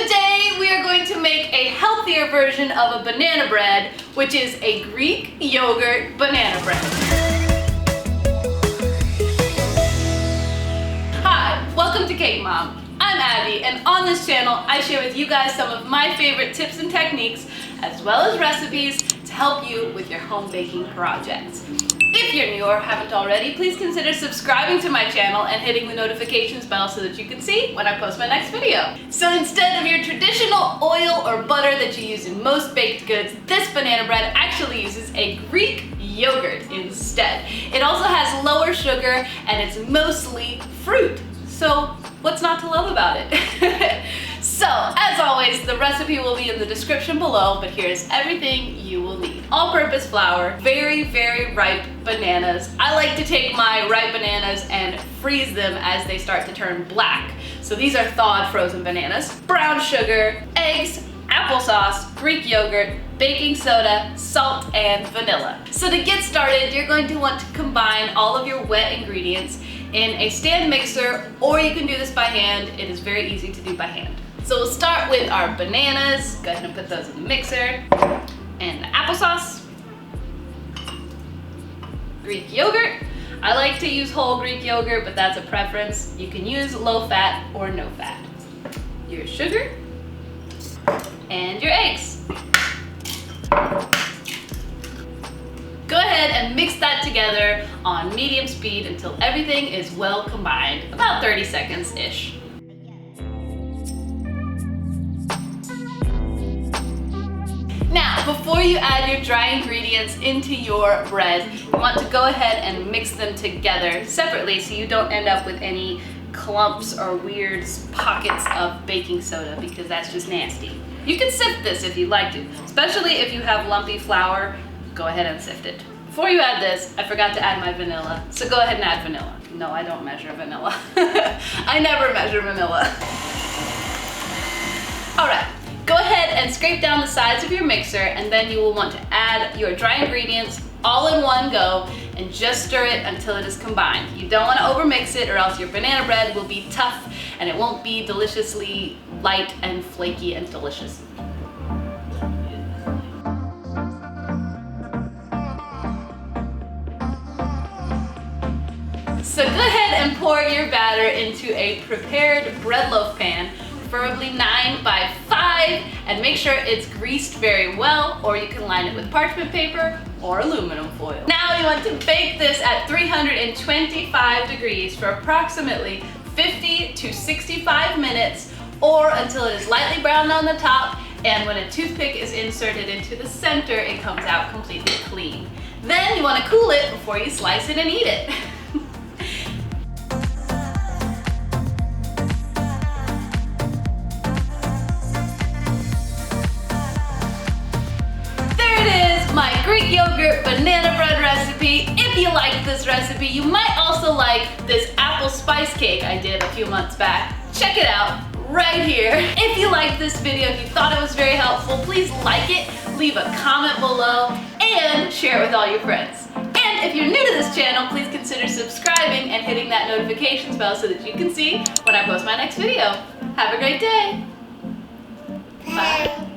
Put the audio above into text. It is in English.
Today we are going to make a healthier version of a banana bread, which is a Greek yogurt banana bread. Hi, welcome to Cake Mom. I'm Abby, and on this channel I share with you guys some of my favorite tips and techniques, as well as recipes to help you with your home baking projects. If you're new or haven't already, please consider subscribing to my channel and hitting the notifications bell so that you can see when I post my next video. So instead of your traditional oil or butter that you use in most baked goods, this banana bread actually uses a Greek yogurt instead. It also has lower sugar and it's mostly fruit. So what's not to love about it? So, as always, the recipe will be in the description below, but here's everything you will need. All-purpose flour, very, very ripe bananas. I like to take my ripe bananas and freeze them as they start to turn black. So these are thawed frozen bananas. Brown sugar, eggs, applesauce, Greek yogurt, baking soda, salt, and vanilla. So to get started, you're going to want to combine all of your wet ingredients in a stand mixer, or you can do this by hand. It is very easy to do by hand. So we'll start with our bananas. Go ahead and put those in the mixer. And the applesauce. Greek yogurt. I like to use whole Greek yogurt, but that's a preference. You can use low fat or no fat. Your sugar. And your eggs. Go ahead and mix that together on medium speed until everything is well combined, about 30 seconds-ish. Now, before you add your dry ingredients into your bread, you want to go ahead and mix them together separately so you don't end up with any clumps or weird pockets of baking soda, because that's just nasty. You can sift this if you'd like to, especially if you have lumpy flour. Go ahead and sift it. Before you add this, I forgot to add my vanilla, so go ahead and add vanilla. No, I don't measure vanilla. I never measure vanilla. All right. Go ahead and scrape down the sides of your mixer, and then you will want to add your dry ingredients all in one go and just stir it until it is combined. You don't want to overmix it, or else your banana bread will be tough and it won't be deliciously light and flaky and delicious. So go ahead and pour your batter into a prepared bread loaf pan, preferably 9 by 5, and make sure it's greased very well, or you can line it with parchment paper or aluminum foil. Now you want to bake this at 325 degrees for approximately 50 to 65 minutes, or until it is lightly browned on the top, and when a toothpick is inserted into the center, it comes out completely clean. Then you want to cool it before you slice it and eat it. My Greek yogurt banana bread recipe. If you like this recipe, you might also like this apple spice cake I did a few months back. Check it out right here. If you liked this video, if you thought it was very helpful, please like it, leave a comment below, and share it with all your friends. And if you're new to this channel, please consider subscribing and hitting that notifications bell so that you can see when I post my next video. Have a great day. Bye.